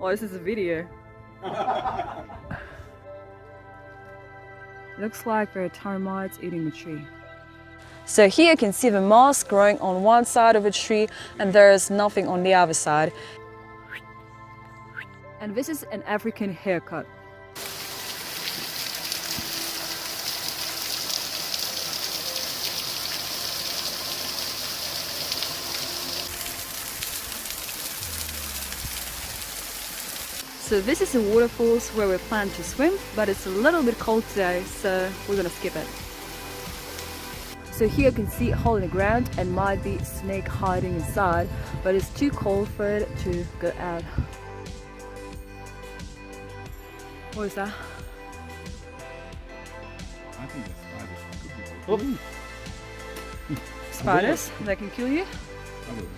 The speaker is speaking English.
Oh, this is a video. Looks like there are termites eating the tree. So here you can see the moss growing on one side of a tree and there's nothing on the other side. And this is an African haircut. So this is a waterfalls where we plan to swim, but it's a little bit cold today, so we're gonna skip it. So here you can see a hole in the ground and might be a snake hiding inside, but it's too cold for it to go out. What is that? I think that's spiders. Spiders that can kill you? Probably.